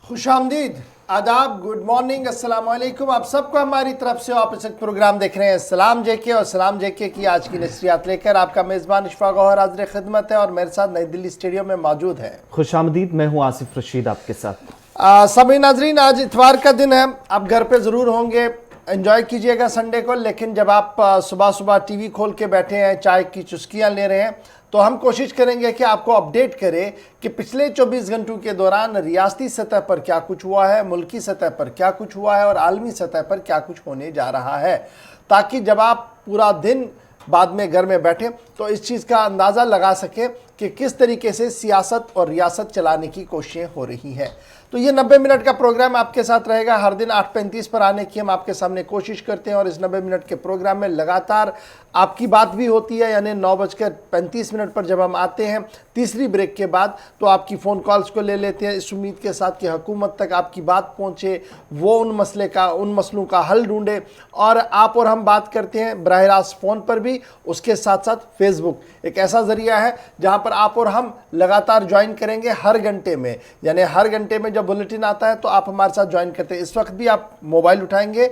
खुशामदीद, आदाब, good morning, अस्सलाम वालेकुम। आप सबको हमारी तरफ से आप इस प्रोग्राम देख रहे हैं सलाम जेके और सलाम जेके की आज की नशरियात लेकर आपका मेज़बान इशफाक गौहर हाज़िर खिदमत है और मेरे साथ नई दिल्ली स्टेडियम में मौजूद है। खुशामदीद, मैं हूं आसिफ रशीद आपके साथ। सभी नाजरीन, आज इतवार का दिन है, आप घर पे ज़रूर होंगे, एंजॉय कीजिएगा संडे को। लेकिन जब आप सुबह सुबह टीवी खोल के बैठे हैं, चाय की चुस्कियाँ ले रहे हैं, तो हम कोशिश करेंगे कि आपको अपडेट करें कि पिछले 24 घंटों के दौरान रियासती सतह पर क्या कुछ हुआ है, मुल्की सतह पर क्या कुछ हुआ है और आलमी सतह पर क्या कुछ होने जा रहा है, ताकि जब आप पूरा दिन बाद में घर में बैठे तो इस चीज़ का अंदाज़ा लगा सके कि किस तरीके से सियासत और रियासत चलाने की कोशिशें हो रही हैं। तो ये 90 मिनट का प्रोग्राम आपके साथ रहेगा। हर दिन 8:35 पर आने की हम आपके सामने कोशिश करते हैं और इस 90 मिनट के प्रोग्राम में लगातार आपकी बात भी होती है, यानी 9:35 पर जब हम आते हैं तीसरी ब्रेक के बाद, तो आपकी फ़ोन कॉल्स को ले लेते हैं इस उम्मीद के साथ कि हुकूमत तक आपकी बात पहुँचे, वो उन मसलों का हल ढूंढे। और आप और हम बात करते हैं बराह रास्त फ़ोन पर भी, उसके साथ साथ फेसबुक एक ऐसा ज़रिया है जहाँ पर आप और हम लगातार ज्वाइन करेंगे हर घंटे में, यानी हर घंटे में जब बुलेटिन आता है तो आप हमारे साथ ज्वाइन करते हैं। इस वक्त भी आप मोबाइल उठाएंगे,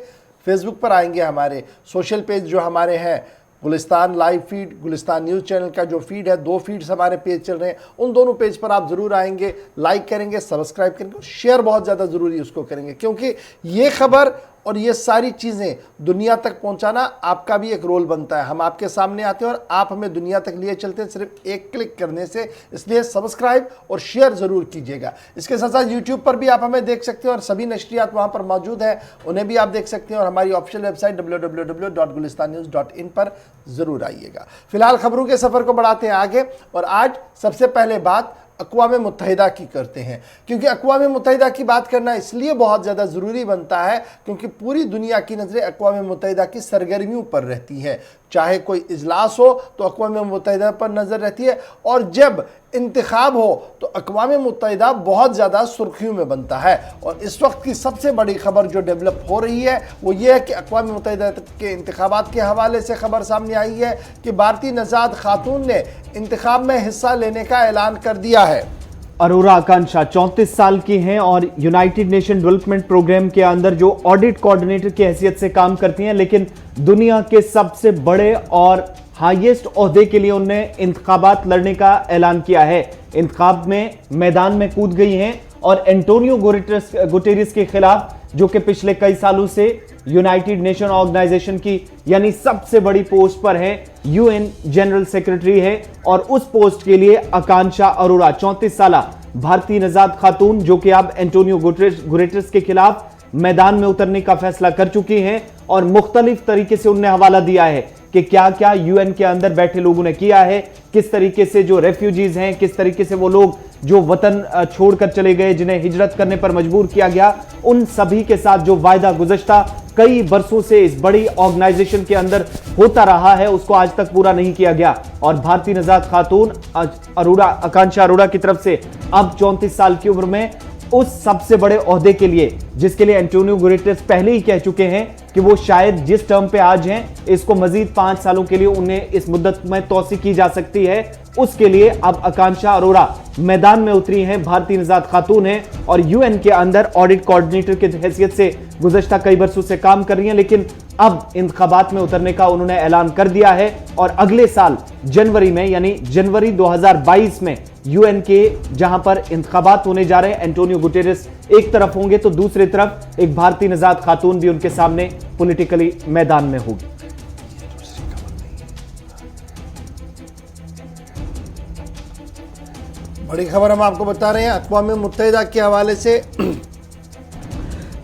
फेसबुक पर आएंगे, हमारे सोशल पेज जो हमारे हैं, Gulistan live feed, Gulistan news channel का जो फीड है, 2 फीड्स हमारे पेज चल रहे हैं, उन दोनों पेज पर आप ज़रूर आएंगे, लाइक करेंगे, सब्सक्राइब करेंगे, शेयर बहुत ज़्यादा ज़रूरी उसको करेंगे, क्योंकि ये खबर और ये सारी चीज़ें दुनिया तक पहुंचाना आपका भी एक रोल बनता है। हम आपके सामने आते हैं और आप हमें दुनिया तक लिए चलते हैं सिर्फ एक क्लिक करने से, इसलिए सब्सक्राइब और शेयर ज़रूर कीजिएगा। इसके साथ साथ यूट्यूब पर भी आप हमें देख सकते हैं और सभी नशरियात वहाँ पर मौजूद हैं, उन्हें भी आप देख सकते हैं और हमारी ऑफिशियल वेबसाइट www.gulistannews.in पर ज़रूर आइएगा। फिलहाल खबरों के सफ़र को बढ़ाते हैं आगे और आज सबसे पहले बात अक़वाम मुत्तहिदा की करते हैं, क्योंकि अक़वाम मुत्तहिदा की बात करना इसलिए बहुत ज़्यादा ज़रूरी बनता है क्योंकि पूरी दुनिया की नज़रें अक़वाम मुत्तहिदा की सरगर्मियों पर रहती हैं। चाहे कोई इजलास हो तो अक़वाम मुत्तहिदा पर नज़र रहती है, और जब इंतखाब हो तो अक़वाम मुत्तहिदा बहुत ज़्यादा सुर्खियों में बनता है। और इस वक्त की सबसे बड़ी खबर जो डेवलप हो रही है वो ये है कि अक़वाम मुत्तहिदा के इंतखाबात के हवाले से खबर सामने आई है कि भारतीय नज़ाद खातून ने इंतखाब में हिस्सा लेने का ऐलान कर दिया है। अरोरा आकांक्षा 34 साल की हैं और यूनाइटेड नेशन डेवलपमेंट प्रोग्राम के अंदर जो ऑडिट कोऑर्डिनेटर की हैसियत से काम करती हैं, लेकिन दुनिया के सबसे बड़े और हाईएस्ट ओहदे के लिए उन्होंने इंतखाबात लड़ने का ऐलान किया है। इंतखाब में मैदान में कूद गई हैं और एंटोनियो गुटेरेस के खिलाफ, जो कि पिछले कई सालों से यूनाइटेड नेशन ऑर्गेनाइजेशन की यानी सबसे बड़ी पोस्ट पर है, यूएन जनरल सेक्रेटरी है, और उस पोस्ट के लिए आकांक्षा अरोरा 34 साल भारतीय नजाद खातून, जो कि अब एंटोनियो गुटेरेस के खिलाफ मैदान में उतरने का फैसला कर चुकी हैं और मुख्तलिफ तरीके से उन्हें हवाला दिया है कि क्या क्या यूएन के अंदर बैठे लोगों ने किया है, किस तरीके से जो रेफ्यूजीज हैं, किस तरीके से वो लोग जो वतन छोड़कर चले गए, जिन्हें हिजरत करने पर मजबूर किया गया, उन सभी के साथ जो वायदा गुज़श्ता कई बरसों से इस बड़ी ऑर्गेनाइजेशन के अंदर होता रहा है उसको आज तक पूरा नहीं किया गया। और भारतीय नजाद खातून आकांक्षा अरोरा की तरफ से अब 34 साल की उम्र में उस सबसे बड़े ओहदे के लिए, जिसके लिए एंटोनियो गुटेरेस पहले ही कह चुके हैं कि वो शायद जिस टर्म पे आज हैं इसको मजीद 5 सालों के लिए उन्हें इस मुद्दत में तौसी की जा सकती है, उसके लिए अब आकांक्षा अरोरा मैदान में उतरी हैं, भारतीय नजाद खातून हैं और यूएन के अंदर ऑडिट कोऑर्डिनेटर की हैसियत से गुज़श्ता कई बरसों से काम कर रही हैं, लेकिन अब इंतखाबात में उतरने का उन्होंने ऐलान कर दिया है। और अगले साल जनवरी में, यानी जनवरी 2022 में यूएन के जहां पर इंतखाबात होने जा रहे हैं, एंटोनियो गुटेरेस एक तरफ होंगे तो दूसरी तरफ एक भारतीय नजाद खातून भी उनके सामने पॉलिटिकली मैदान में होगी। बड़ी खबर हम आपको बता रहे हैं अक़वाम मुत्तहिदा के हवाले से,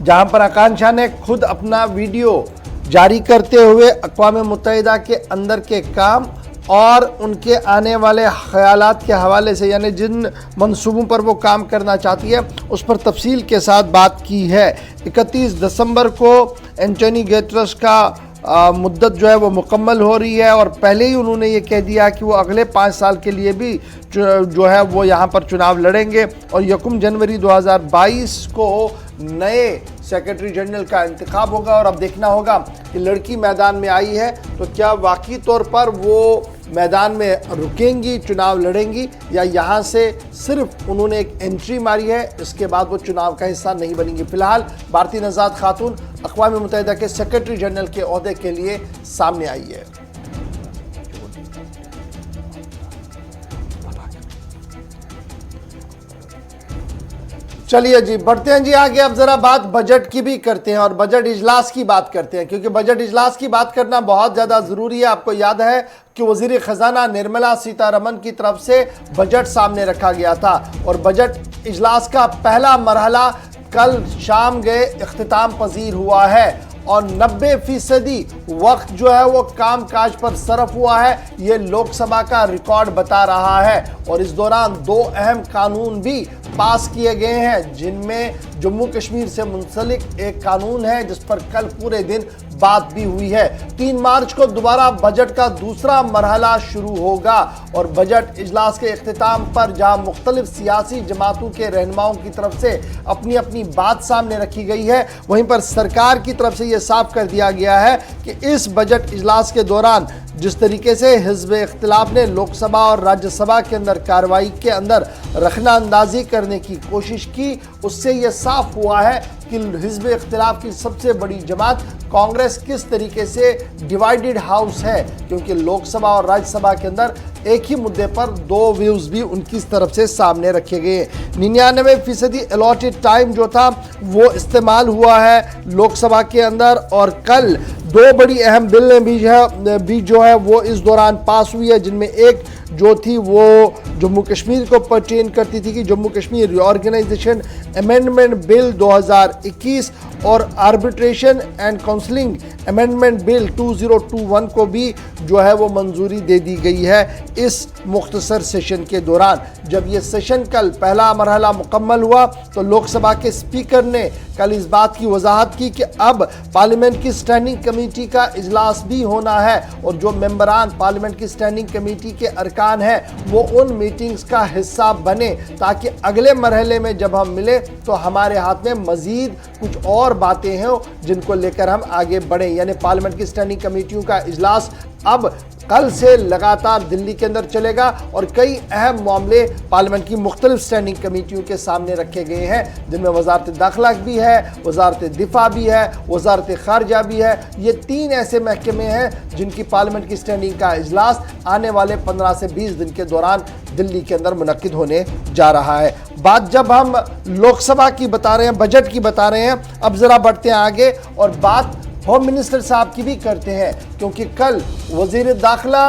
जहां पर आकांक्षा ने खुद अपना वीडियो जारी करते हुए अक़वाम मुत्तहिदा के अंदर के काम और उनके आने वाले ख़यालात के हवाले से, यानी जिन मंसूबों पर वो काम करना चाहती है उस पर तफसील के साथ बात की है। 31 दिसंबर को एंटोनियो गुटेरेस का मुद्दत जो है वो मुकम्मल हो रही है और पहले ही उन्होंने ये कह दिया कि वो अगले 5 साल के लिए भी जो है वो यहाँ पर चुनाव लड़ेंगे और 1 जनवरी 2022 को नए सेक्रेटरी जनरल का इंतखाब होगा। और अब देखना होगा कि लड़की मैदान में आई है तो क्या वाकई तौर पर वो मैदान में रुकेंगी, चुनाव लड़ेंगी, या यहाँ से सिर्फ उन्होंने एक एंट्री मारी है, इसके बाद वो चुनाव का हिस्सा नहीं बनेंगी। फिलहाल भारतीय नजात खातून अक़वाम मुत्तहिदा के सेक्रेटरी जनरल के ओहदे के लिए सामने आई है। चलिए जी, बढ़ते हैं जी आगे। अब जरा बात बजट की भी करते हैं और बजट इजलास की बात करते हैं, क्योंकि बजट इजलास की बात करना बहुत ज़्यादा ज़रूरी है। आपको याद है कि वज़ीर ख़जाना निर्मला सीतारमण की तरफ से बजट सामने रखा गया था और बजट इजलास का पहला मरहला कल शाम गए इख्तिताम पजीर हुआ है और 90% वक्त जो है वो काम काज पर सरफ हुआ है। ये लोकसभा का रिकॉर्ड बता रहा है और इस दौरान 2 अहम कानून भी पास किए गए हैं, जिनमें जम्मू कश्मीर से मुंसलिक एक कानून है जिस पर कल पूरे दिन बात भी हुई है। 3 मार्च को दोबारा बजट का दूसरा मरहला शुरू होगा और बजट इजलास के इख्तिताम पर जहां मुख्तलिफ सियासी जमातों के रहनुमाओं की तरफ से अपनी अपनी बात सामने रखी गई है, वहीं पर सरकार की तरफ से यह साफ कर दिया गया है कि इस बजट इजलास के दौरान जिस तरीके से हिज़्ब इख्तिलाफ ने लोकसभा और राज्यसभा के अंदर कार्रवाई के अंदर रखना अंदाजी करने की कोशिश की, उससे यह साफ हुआ है कि हिज़्ब इख्तिलाफ की सबसे बड़ी जमात कांग्रेस किस तरीके से डिवाइडेड हाउस है, क्योंकि लोकसभा और राज्यसभा के अंदर एक ही मुद्दे पर 2 व्यूज़ भी उनकी तरफ से सामने रखे गए। 99% अलॉटेड टाइम जो था वो इस्तेमाल हुआ है लोकसभा के अंदर और कल 2 बड़ी अहम बिलें भी जो है वो इस दौरान पास हुई है, जिनमें एक जो थी वो जम्मू कश्मीर को पर्टेन करती थी कि Jammu Kashmir reorganisation amendment bill 2021 और arbitration and counselling amendment bill 2021 को भी जो है वो मंजूरी दे दी गई है इस मुख्तसर सेशन के दौरान। जब ये सेशन कल पहला मरहला मुकम्मल हुआ तो लोकसभा के स्पीकर ने कल इस बात की वजाहत की कि अब पार्लियामेंट की स्टैंडिंग कमेटी का इजलास भी होना है और जो मेंबरान पार्लियामेंट की स्टैंडिंग कमेटी के अरकान हैं वो उन मीटिंग्स का हिस्सा बने, ताकि अगले मरहले में जब हम मिले तो हमारे हाथ में मजीद कुछ और बातें हैं जिनको लेकर हम आगे बढ़ें। यानी पार्लियामेंट की स्टैंडिंग कमेटियों का इजलास अब कल से लगातार दिल्ली के अंदर चलेगा और कई अहम मामले पार्लियामेंट की मुख्तलिफ स्टैंडिंग कमेटियों के सामने रखे गए हैं, जिनमें वजारत दाखिला भी है, वजारत दिफा भी है, वजारत खारजा भी है। ये 3 ऐसे महकमे हैं जिनकी पार्लियामेंट की स्टैंडिंग का इजलास आने वाले 15 से 20 दिन के दौरान दिल्ली के अंदर मुनक्किद होने जा रहा है। बात जब हम लोकसभा की बता रहे हैं, बजट की बता रहे हैं, अब जरा बढ़ते हैं आगे और बात होम मिनिस्टर साहब की भी करते हैं, क्योंकि कल वजीर दाखिला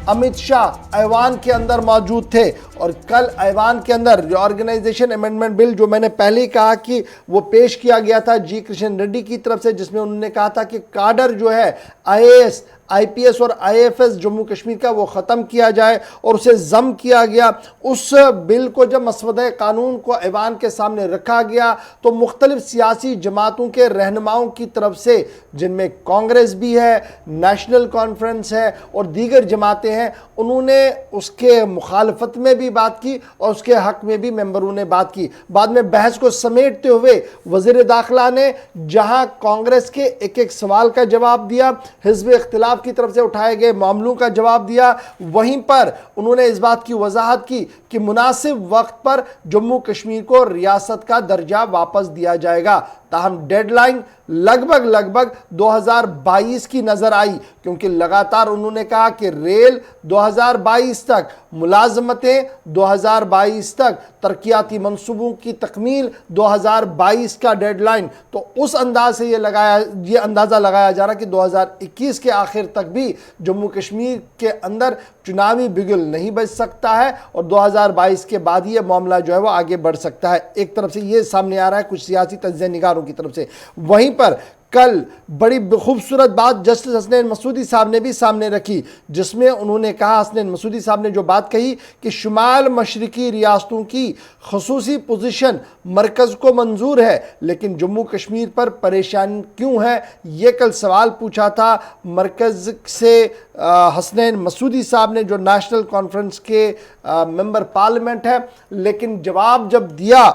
अमित शाह ऐवान के अंदर मौजूद थे और कल ऐवान के अंदर रिऑर्गेनाइजेशन अमेंडमेंट बिल जो मैंने पहले ही कहा कि वो पेश किया गया था जी कृष्ण रेड्डी की तरफ से, जिसमें उन्होंने कहा था कि काडर जो है IAS IPS और IAFS जम्मू कश्मीर का वो ख़त्म किया जाए और उसे जम किया गया। उस बिल को जब मसवदा कानून को ऐवान के सामने रखा गया तो मुख्तलिफ सियासी जमातों के रहनुमाओं की तरफ से, जिनमें कांग्रेस भी है, नेशनल कॉन्फ्रेंस है और दीगर जमातें हैं, उन्होंने उसके मुखालफत में भी बात की और उसके हक में भी मेंबरों ने बात की। बाद में बहस को समेटते हुए वज़ीर दाखिला ने जहां कांग्रेस के एक एक सवाल का जवाब दिया, हिज़्ब इख्तिलाफ की तरफ से उठाए गए मामलों का जवाब दिया, वहीं पर उन्होंने इस बात की वजाहत की कि मुनासिब वक्त पर जम्मू कश्मीर को रियासत का दर्जा वापस दिया जाएगा। ताहम डेडलाइन लगभग 2022 की नजर आई, क्योंकि लगातार उन्होंने कहा कि रेल 2022 तक, मुलाजमतें 2022 तक, तरक्याती मंसूबों की तकमील 2022 का डेडलाइन। तो उस अंदाज से ये अंदाज़ा लगाया जा रहा कि 2021 के आखिर तक भी जम्मू कश्मीर के अंदर चुनावी बिगुल नहीं बच सकता है और 2022 के बाद ही ये मामला जो है वो आगे बढ़ सकता है। एक तरफ से ये सामने आ रहा है कुछ सियासी तज्ज़िया निगारों की तरफ से। वहीं पर कल बड़ी खूबसूरत बात जस्टिस हसनैन मसूदी साहब ने भी सामने रखी, जिसमें उन्होंने कहा, हसनैन मसूदी साहब ने जो बात कही कि शुमाल मशरिकी रियासतों की खसूसी पोजीशन मरकज़ को मंजूर है, लेकिन जम्मू कश्मीर पर परेशान क्यों है, ये कल सवाल पूछा था मरकज़ से हसनैन मसूदी साहब ने, जो नेशनल कॉन्फ्रेंस के मेंबर पार्लियामेंट है। लेकिन जवाब जब दिया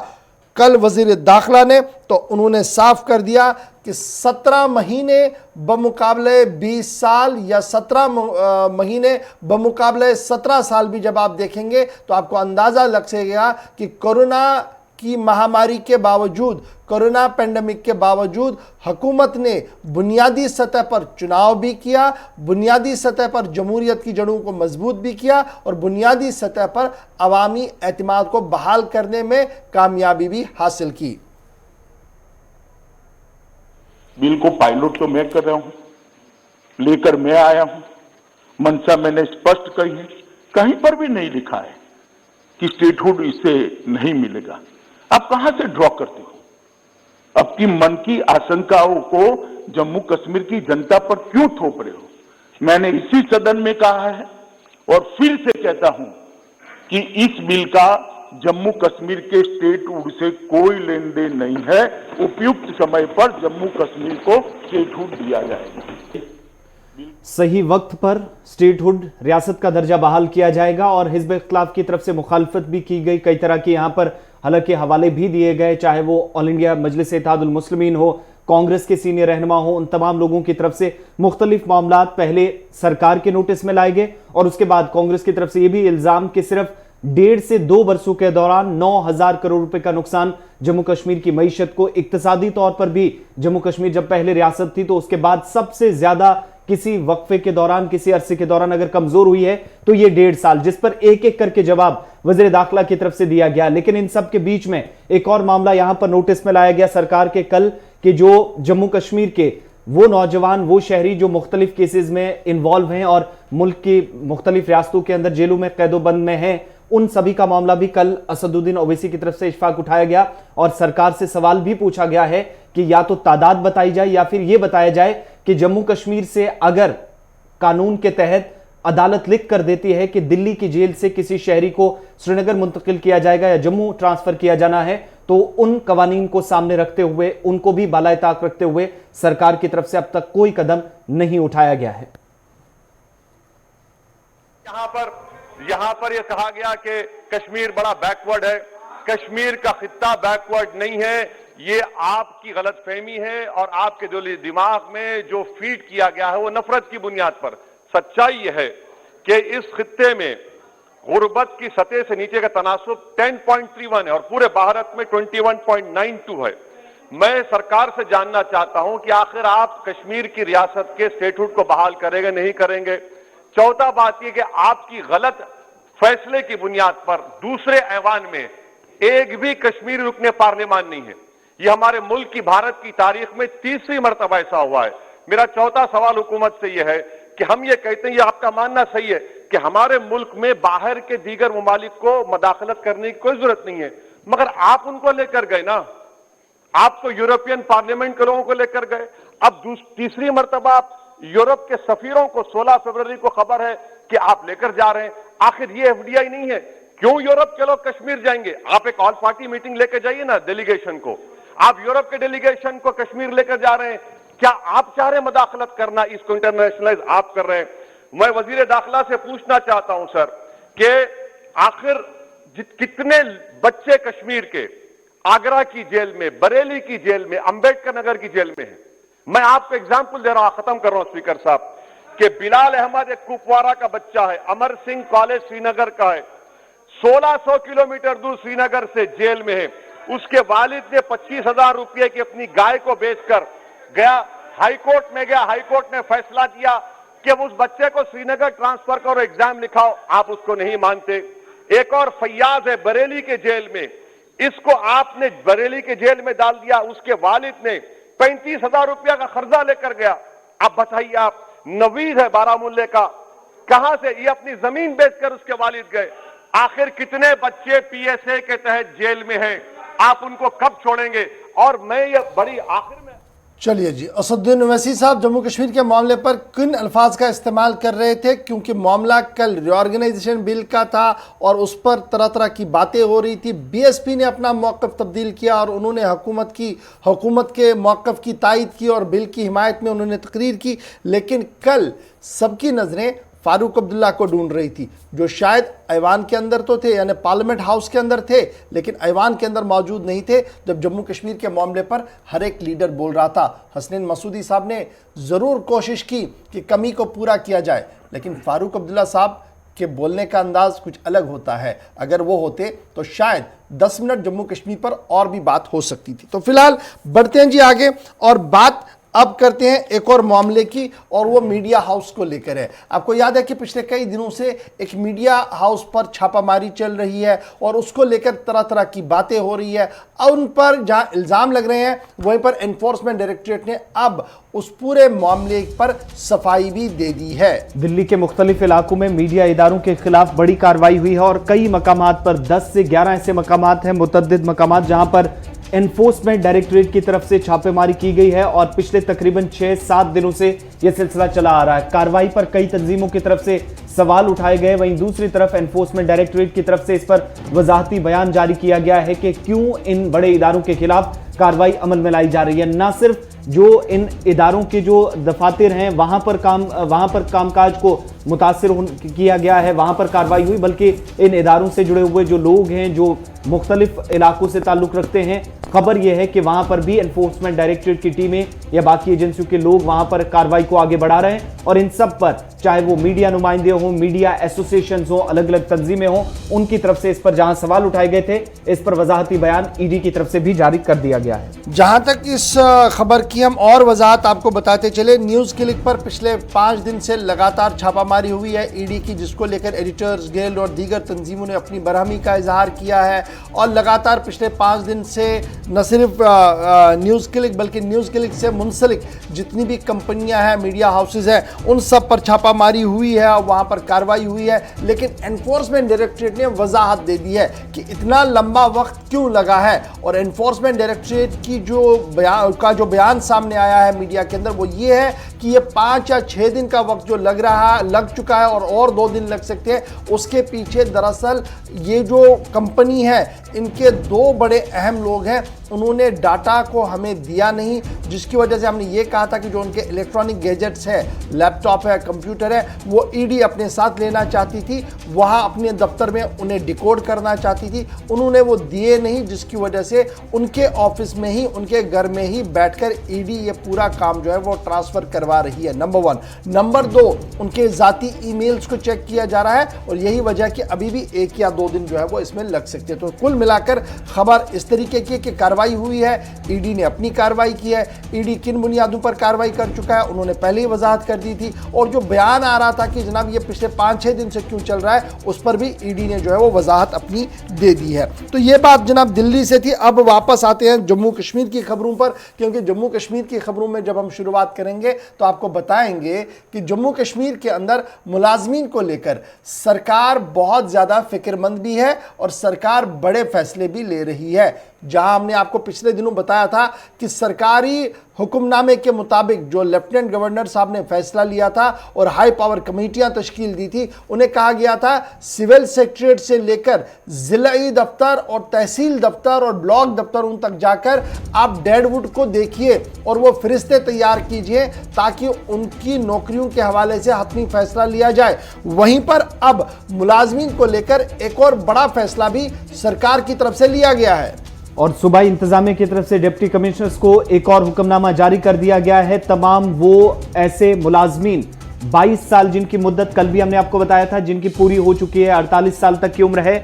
कल वजीर दाखिला ने तो उन्होंने साफ कर दिया कि 17 महीने बमुकाबले 20 साल या 17 महीने बमुकाबले 17 साल भी जब आप देखेंगे तो आपको अंदाज़ा लग सकेगा कि कोरोना की महामारी के बावजूद, कोरोना पेंडेमिक के बावजूद हुकूमत ने बुनियादी सतह पर चुनाव भी किया, बुनियादी सतह पर जमहूरियत की जड़ों को मजबूत भी किया और बुनियादी सतह पर अवामी एतमाद को बहाल करने में कामयाबी भी हासिल की। बिल को पायलट तो मैं कर रहा हूं, लेकर मैं आया हूं। मंशा मैंने स्पष्ट कही है, कहीं पर भी नहीं लिखा है कि स्टेटहुड इससे नहीं मिलेगा। आप कहां से ड्रॉ करते हो? आपकी मन की आशंकाओं को जम्मू कश्मीर की जनता पर क्यों थोप रहे हो? मैंने इसी सदन में कहा है और फिर से कहता हूं कि इस बिल का जम्मू कश्मीर के स्टेटहुड से कोई लेन देन नहीं है। उपयुक्त समय पर जम्मू कश्मीर को स्टेटहुड दिया जाएगा। सही वक्त पर स्टेटहुड रियासत का दर्जा बहाल किया जाएगा और हिजब इख्तिलाफ की तरफ से मुखालफत भी की गई। कई तरह की यहां पर हालांकि हवाले भी दिए गए, चाहे वो ऑल इंडिया मजलिस इत्तेहादुल मुस्लिमीन हो, कांग्रेस के सीनियर रहनुमा हो, उन तमाम लोगों की तरफ से मुख्तलिफ मामला पहले सरकार के नोटिस में लाए गए और उसके बाद कांग्रेस की तरफ से यह भी इल्जाम कि सिर्फ 1.5 से 2 वर्षों के दौरान 9,000 करोड़ रुपए का नुकसान जम्मू कश्मीर की मईशत को, इक्तिसादी तौर पर भी जम्मू कश्मीर जब पहले रियासत थी तो उसके बाद सबसे ज्यादा किसी वक्फे के दौरान, किसी अरसे के दौरान अगर कमजोर हुई है तो ये 1.5 साल, जिस पर एक एक करके जवाब वजीर दाखिला की तरफ से दिया गया। लेकिन इन सब के बीच में एक और मामला यहां पर नोटिस में लाया गया सरकार के कल, कि जो जम्मू कश्मीर के वो नौजवान, वो शहरी जो मुख्तलिफ केसेस में इन्वॉल्व हैं और मुल्क की मुख्तलिफ रियासतों के अंदर जेलों में कैदोबंद में हैं, उन सभी का मामला भी कल असदुद्दीन ओवैसी की तरफ से इशफाक उठाया गया और सरकार से सवाल भी पूछा गया है कि या तो तादाद बताई जाए या फिर यह बताया जाए कि जम्मू कश्मीर से अगर कानून के तहत अदालत लिख कर देती है कि दिल्ली की जेल से किसी शहरी को श्रीनगर मुंतकिल किया जाएगा या जम्मू ट्रांसफर किया जाना है, तो उन कवानीन को सामने रखते हुए, उनको भी बालाए ताक रखते हुए सरकार की तरफ से अब तक कोई कदम नहीं उठाया गया है। यहां पर यह कहा गया कि कश्मीर बड़ा बैकवर्ड है। कश्मीर का खित्ता बैकवर्ड नहीं है, ये आपकी गलतफहमी है और आपके जो दिमाग में जो फीड किया गया है वो नफरत की बुनियाद पर। सच्चाई यह है कि इस खित्ते में गुर्बत की सतह से नीचे का तनासुब 10.31 है और पूरे भारत में 21.92 है। मैं सरकार से जानना चाहता हूं कि आखिर आप कश्मीर की रियासत के स्टेटहुड को बहाल करेंगे, नहीं करेंगे? चौथा बात यह कि आपकी गलत फैसले की बुनियाद पर दूसरे ऐवान में एक भी कश्मीरी रुकने पार्लियामान नहीं है। यह हमारे मुल्क की, भारत की तारीख में तीसरी मर्तबा ऐसा हुआ है। मेरा चौथा सवाल हुकूमत से यह है कि हम ये कहते हैं, ये आपका मानना सही है कि हमारे मुल्क में बाहर के दीगर ममालिक को मदाखलत करने की कोई जरूरत नहीं है, मगर आप उनको लेकर गए ना, आप तो यूरोपियन पार्लियामेंट के लोगों को लेकर गए। अब तीसरी मर्तबा आप यूरोप के सफीरों को 16 फरवरी को खबर है कि आप लेकर जा रहे हैं। आखिर ये एफडीआई नहीं है? क्यों यूरोप के लोग कश्मीर जाएंगे? आप एक ऑल पार्टी मीटिंग लेकर जाइए ना डेलीगेशन को। आप यूरोप के डेलीगेशन को कश्मीर लेकर जा रहे हैं, क्या आप चाह रहे मदाखलत करना? इसको इंटरनेशनलाइज आप कर रहे हैं। मैं वजीर दाखिला से पूछना चाहता हूं सर कि आखिर कितने बच्चे कश्मीर के आगरा की जेल में, बरेली की जेल में, अंबेडकर नगर की जेल में है? मैं आपको एग्जाम्पल दे रहा हूं, खत्म कर रहा हूं स्पीकर साहब, कि बिलाल अहमद एक कुपवारा का बच्चा है, अमर सिंह कॉलेज श्रीनगर का है, 1600 किलोमीटर दूर श्रीनगर से जेल में है। उसके वालिद ने 25,000 रुपये की अपनी गाय को बेचकर गया, हाईकोर्ट में गया, हाईकोर्ट ने फैसला दिया कि उस बच्चे को श्रीनगर ट्रांसफर करो, एग्जाम लिखाओ, आप उसको नहीं मानते। एक और फैयाज है बरेली के जेल में, इसको आपने बरेली के जेल में डाल दिया। उसके वालिद ने 35,000 रुपया का कर्जा लेकर गया। अब बताइए आप, नवीद है बारामुल्ले का, कहां से ये अपनी जमीन बेचकर उसके वालिद गए। आखिर कितने बच्चे पीएसए के तहत जेल में हैं? आप उनको कब छोड़ेंगे? और मैं ये बड़ी आखिर में, चलिए जी, असदुद्दीन ओवैसी साहब जम्मू कश्मीर के मामले पर किन अल्फाज का इस्तेमाल कर रहे थे, क्योंकि मामला कल रिऑर्गेनाइजेशन बिल का था और उस पर तरह तरह की बातें हो रही थी। बीएसपी ने अपना मौक़िफ़ तब्दील किया और उन्होंने हुकूमत के मौक़िफ़ की तायद की और बिल की हिमायत में उन्होंने तकरीर की। लेकिन कल सबकी नज़रें फारूक अब्दुल्ला को ढूंढ रही थी, जो शायद ऐवान के अंदर तो थे, यानी पार्लियामेंट हाउस के अंदर थे, लेकिन ऐवान के अंदर मौजूद नहीं थे जब जम्मू कश्मीर के मामले पर हर एक लीडर बोल रहा था। हसनैन मसूदी साहब ने ज़रूर कोशिश की कि कमी को पूरा किया जाए, लेकिन फारूक अब्दुल्ला साहब के बोलने का अंदाज कुछ अलग होता है। अगर वो होते तो शायद 10 मिनट जम्मू कश्मीर पर और भी बात हो सकती थी। तो फिलहाल बढ़ते हैं जी आगे, और बात अब करते हैं एक और मामले की, और वो मीडिया हाउस को लेकर है। आपको याद है कि पिछले कई दिनों से एक मीडिया हाउस पर छापामारी चल रही है और उसको लेकर तरह तरह की बातें हो रही है। और उन पर जहां इल्ज़ाम लग रहे हैं वहीं पर एनफोर्समेंट डायरेक्टरेट ने अब उस पूरे मामले पर सफाई भी दे दी है। दिल्ली के मुख्तलिफ इलाकों में मीडिया इदारों के खिलाफ बड़ी कार्रवाई हुई है और कई मकामात पर 10 से 11 ऐसे मकामात हैं, मुतअद्दिद मकामात, जहां पर एनफोर्समेंट डायरेक्टरेट की तरफ से छापेमारी की गई है और पिछले तकरीबन 6-7 दिनों से यह सिलसिला चला आ रहा है। कार्रवाई पर कई तंजीमों की तरफ से सवाल उठाए गए, वहीं दूसरी तरफ एनफोर्समेंट डायरेक्टरेट की तरफ से इस पर वजाहती बयान जारी किया गया है कि क्यों इन बड़े इदारों के खिलाफ कार्रवाई अमल में लाई जा रही है। ना सिर्फ जो इन इदारों के जो दफातर हैं वहां पर कामकाज को मुतासिर किया गया है, वहां पर कार्रवाई हुई, बल्कि इन इदारों से जुड़े हुए जो लोग हैं, जो मुख्तलिफ इलाकों से ताल्लुक़ रखते हैं, खबर यह है कि वहां पर भी एनफोर्समेंट डायरेक्टरेट की टीमें या बाकी एजेंसियों के लोग वहां पर कार्रवाई को आगे बढ़ा रहे हैं। और इन सब पर, चाहे वो मीडिया नुमाइंदे हों, मीडिया एसोसिएशन हों, अलग अलग तंजीमें हों, उनकी तरफ से इस पर जहां सवाल उठाए गए थे, इस पर वजाहती बयान ईडी की तरफ से भी जारी कर दिया गया है। जहां तक इस खबर की हम और वजाहत आपको बताते चले, न्यूज़ क्लिक पर पिछले 5 दिन से लगातार छापामारी हुई है ईडी की, जिसको लेकर एडिटर्स गिल्ड और दीगर तंजीमों ने अपनी बरहमी का इजहार किया है। और लगातार पिछले 5 दिन से न सिर्फ न्यूज़ क्लिक बल्कि न्यूज़ क्लिक से मुंसलिक जितनी भी कंपनियां हैं, मीडिया हाउसेज हैं, उन सब पर छापामारी हुई है और वहां पर कार्रवाई हुई है। लेकिन एनफोर्समेंट डायरेक्टरेट ने वजाहत दे दी है कि इतना लंबा वक्त क्यों लगा है। और एनफोर्समेंट डायरेक्टरेट की जो बयान सामने आया है मीडिया के अंदर, वो ये है कि ये 5 या 6 दिन का वक्त जो लग चुका है और 2 दिन लग सकते हैं, उसके पीछे दरअसल ये जो कंपनी है, इनके 2 बड़े अहम लोग हैं, उन्होंने डाटा को हमें दिया नहीं, जिसकी वजह से हमने ये कहा था कि जो उनके इलेक्ट्रॉनिक गैजेट्स है, लैपटॉप है, कंप्यूटर है, वो ईडी अपने साथ लेना चाहती थी, वहाँ अपने दफ्तर में उन्हें डिकोड करना चाहती थी, उन्होंने वो दिए नहीं, जिसकी वजह से उनके ऑफिस में ही, उनके घर में ही बैठकर ईडी ये पूरा काम जो है वो ट्रांसफ़र करवा रही है, नंबर 1। नंबर 2, उनके ज़ाती ईमेल्स को चेक किया जा रहा है और यही वजह कि अभी भी 1 या 2 दिन जो है वो इसमें लग सकते हैं। तो कुल मिलाकर खबर इस तरीके की कि कार्रवाई हुई है, ईडी ने अपनी कार्रवाई की है। ईडी किन बुनियादों पर कार्रवाई कर चुका है उन्होंने पहले ही वजाहत कर दी थी, और जो बयान आ रहा था कि जनाब ये पिछले 5-6 दिन से क्यों चल रहा है, उस पर भी ईडी ने जो है वो वजाहत अपनी दे दी है। तो ये बात जनाब दिल्ली से थी। अब वापस आते हैं जम्मू कश्मीर की खबरों पर, क्योंकि जम्मू कश्मीर की खबरों में जब हम शुरुआत करेंगे तो आपको बताएंगे कि जम्मू कश्मीर के अंदर मुलाजमीन को लेकर सरकार बहुत ज़्यादा फिक्रमंद भी है और सरकार बड़े फैसले भी ले रही है। जहां हमने आपको पिछले दिनों बताया था कि सरकारी हुक्मनामे के मुताबिक जो लेफ्टिनेंट गवर्नर साहब ने फैसला लिया था और हाई पावर कमेटियां तश्कील दी थी, उन्हें कहा गया था सिविल सेक्रेटरीट से लेकर जिलाई दफ्तर और तहसील दफ्तर और ब्लॉक दफ्तरों तक जाकर आप डेडवुड को देखिए और वो फरिश्ते तैयार कीजिए ताकि उनकी नौकरियों के हवाले से हतमी फैसला लिया जाए। वहीं पर अब मुलाजमीन को लेकर एक और बड़ा फैसला भी सरकार की तरफ से लिया गया है और सूबाई इंतजामिया की तरफ से डिप्टी कमिश्नर्स को एक और हुक्मनामा जारी कर दिया गया है। तमाम वो ऐसे मुलाजमीन 22 साल जिनकी मुद्दत कल भी हमने आपको बताया था, जिनकी पूरी हो चुकी है, 48 साल तक की उम्र है,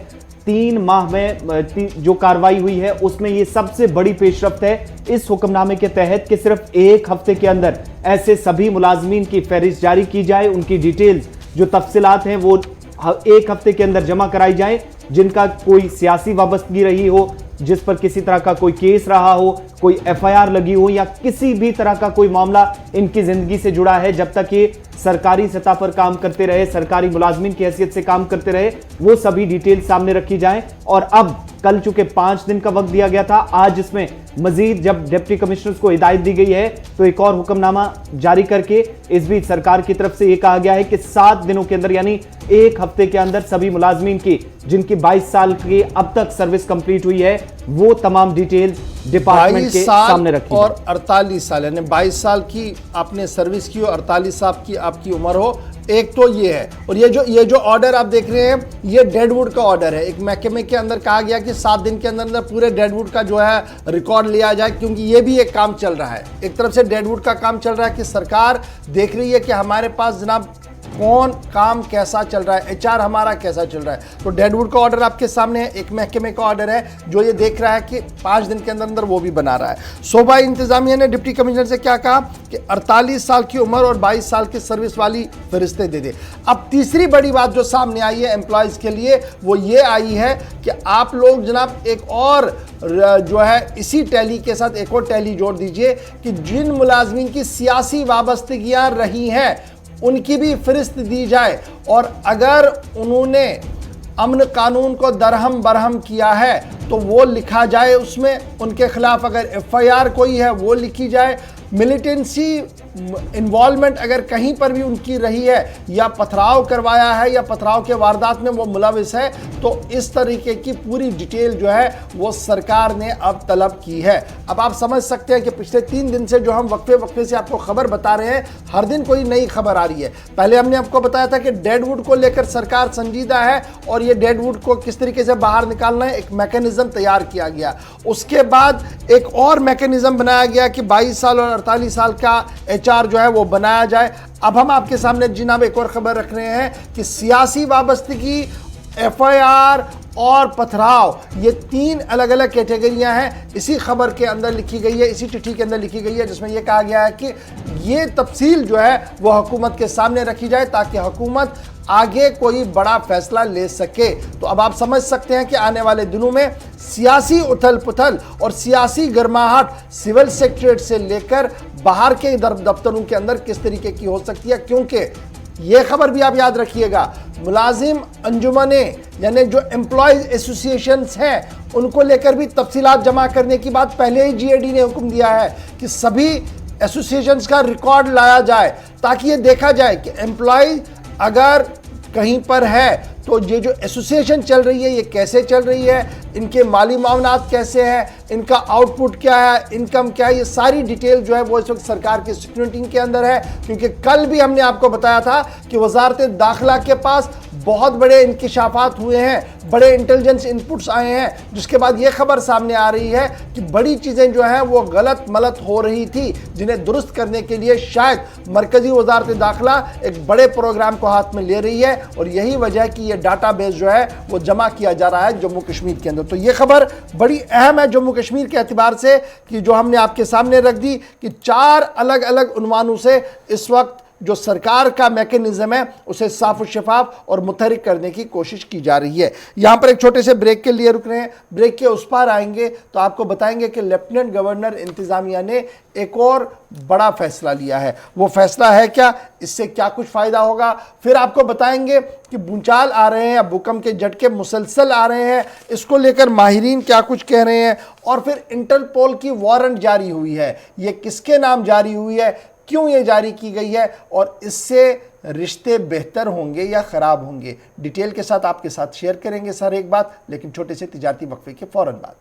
3 माह में जो कार्रवाई हुई है उसमें ये सबसे बड़ी पेशरफ्त है इस हुक्मनामे के तहत कि सिर्फ 1 हफ्ते के अंदर ऐसे सभी मुलाजमीन की फहरिस्त जारी की जाए, उनकी डिटेल्स जो तफसीलात हैं वो 1 हफ्ते के अंदर जमा कराई जाए, जिनका कोई सियासी वाबस्तगी रही हो, जिस पर किसी तरह का कोई केस रहा हो, कोई एफआईआर लगी हो या किसी भी तरह का कोई मामला इनकी जिंदगी से जुड़ा है, जब तक ये सरकारी सतह पर काम करते रहे, सरकारी मुलाजमीन की हैसियत से काम करते रहे, वो सभी डिटेल सामने रखी जाएं। और अब कल चूंकि 5 दिन का वक्त दिया गया था, आज इसमें मजीद जब डिप्टी कमिश्नर्स को हिदायत दी गई है तो एक और हुक्मनामा जारी करके इस बीच सरकार की तरफ से यह कहा गया है कि 7 दिनों के अंदर यानी 1 हफ्ते के अंदर सभी मुलाजमीन की जिनकी 22 साल की अब तक सर्विस कंप्लीट हुई है वो तमाम डिटेल्स डिपार्टमेंट के सामने रखी और 48 साल यानी 22 साल की आपने सर्विस की हो, 48 साल की आपकी उम्र हो, एक तो ये है, और ये जो ऑर्डर आप देख रहे हैं ये डेडवुड का ऑर्डर है। एक महकमे के अंदर कहा गया कि 7 दिन के अंदर अंदर पूरे डेडवुड का जो है रिकॉर्ड लिया जाए, क्योंकि ये भी एक काम चल रहा है। एक तरफ से डेडवुड का काम चल रहा है कि सरकार देख रही है कि हमारे पास जनाब कौन काम कैसा चल रहा है, एचआर हमारा कैसा चल रहा है। तो डेडवुड का ऑर्डर आपके सामने है, एक महकमे का ऑर्डर है जो ये देख रहा है कि 5 दिन के अंदर अंदर वो भी बना रहा है। सूबाई इंतजामिया ने डिप्टी कमिश्नर से क्या कहा कि 48 साल की उम्र और 22 साल की सर्विस वाली फरिश्ते दे दे। अब तीसरी बड़ी बात जो सामने आई है एम्प्लॉयज़ के लिए वो ये आई है कि आप लोग जनाब एक और जो है इसी टैली के साथ एक और टैली जोड़ दीजिए कि जिन मुलाजमीन की सियासी वाबस्तगियाँ रही हैं उनकी भी फहरिस्त दी जाए, और अगर उन्होंने अमन कानून को दरहम बरहम किया है तो वो लिखा जाए, उसमें उनके खिलाफ अगर एफआईआर कोई है वो लिखी जाए। मिलिटेंसी इन्वॉल्वमेंट अगर कहीं पर भी उनकी रही है या पथराव करवाया है या पथराव के वारदात में वो मुलविस है, तो इस तरीके की पूरी डिटेल जो है वो सरकार ने अब तलब की है। अब आप समझ सकते हैं कि पिछले 3 दिन से जो हम वक्फे से आपको खबर बता रहे हैं, हर दिन कोई नई खबर आ रही है। पहले हमने आपको बताया था कि डेडवुड को लेकर सरकार संजीदा है और ये डेडवुड को किस तरीके से बाहर निकालना है, एक मैकेनिज्म तैयार किया गया। उसके बाद एक और मैकेनिज्म बनाया गया कि 22 साल और 48 साल का एचआर जो है वो बनाया जाए। अब हम आपके सामने जनाब एक और खबर रख रहे हैं कि सियासी वाबस्तगी, एफआईआर और पथराव, ये 3 अलग अलग कैटेगरियां हैं। इसी खबर के अंदर लिखी गई है, इसी चिट्ठी के अंदर लिखी गई है, जिसमें यह कहा गया है कि ये तफसील जो है वो हुकूमत के सामने रखी जाए ताकि हुकूमत आगे कोई बड़ा फैसला ले सके। तो अब आप समझ सकते हैं कि आने वाले दिनों में सियासी उथल पुथल और सियासी गर्माहट सिविल सेक्रेटरीट से लेकर बाहर के दफ्तरों के अंदर किस तरीके की हो सकती है, क्योंकि ये खबर भी आप याद रखिएगा, मुलाजिम अंजुमने यानी जो एम्प्लॉयज एसोसिएशंस हैं उनको लेकर भी तफसीलात जमा करने की बात पहले ही जीएडी ने हुक्म दिया है कि सभी एसोसिएशंस का रिकॉर्ड लाया जाए ताकि ये देखा जाए कि एम्प्लॉय अगर कहीं पर है तो ये जो एसोसिएशन चल रही है ये कैसे चल रही है, इनके माली मामलात कैसे हैं, इनका आउटपुट क्या है, इनकम क्या है, ये सारी डिटेल जो है वो इस वक्त सरकार की स्क्रूटनी के अंदर है। क्योंकि कल भी हमने आपको बताया था कि वजारत दाखिला के पास बहुत बड़े इंकिशाफात हुए हैं, बड़े इंटेलिजेंस इनपुट्स आए हैं, जिसके बाद ये खबर सामने आ रही है कि बड़ी चीज़ें जो हैं वो गलत मलत हो रही थी, जिन्हें दुरुस्त करने के लिए शायद मरकजी वजारत दाखिला एक बड़े प्रोग्राम को हाथ में ले रही है, और यही वजह है कि ये डाटाबेस जो है वो जमा किया जा रहा है जम्मू कश्मीर के अंदर। तो ये खबर बड़ी अहम है जम्मू कश्मीर के एतबार से कि जो हमने आपके सामने रख दी कि 4 अलग अलग उन्वानों से इस वक्त जो सरकार का मैकेनिज्म है उसे साफ और शफाफ और मुतहरिक करने की कोशिश की जा रही है। यहां पर एक छोटे से ब्रेक के लिए रुक रहे हैं, ब्रेक के उस पार आएंगे तो आपको बताएंगे कि लेफ्टिनेंट गवर्नर इंतजामिया ने एक और बड़ा फैसला लिया है। वो फैसला है क्या, इससे क्या कुछ फायदा होगा, फिर आपको बताएंगे कि भूचाल आ रहे हैं, भूकंप के झटके मुसलसल आ रहे हैं, इसको लेकर माहिरीन क्या कुछ कह रहे हैं, और फिर इंटरपोल की वारंट जारी हुई है, ये किसके नाम जारी हुई है, क्यों ये जारी की गई है, और इससे रिश्ते बेहतर होंगे या ख़राब होंगे, डिटेल के साथ आपके साथ शेयर करेंगे सर एक बात, लेकिन छोटे से तिजारती वक्फे के फ़ौरन बाद।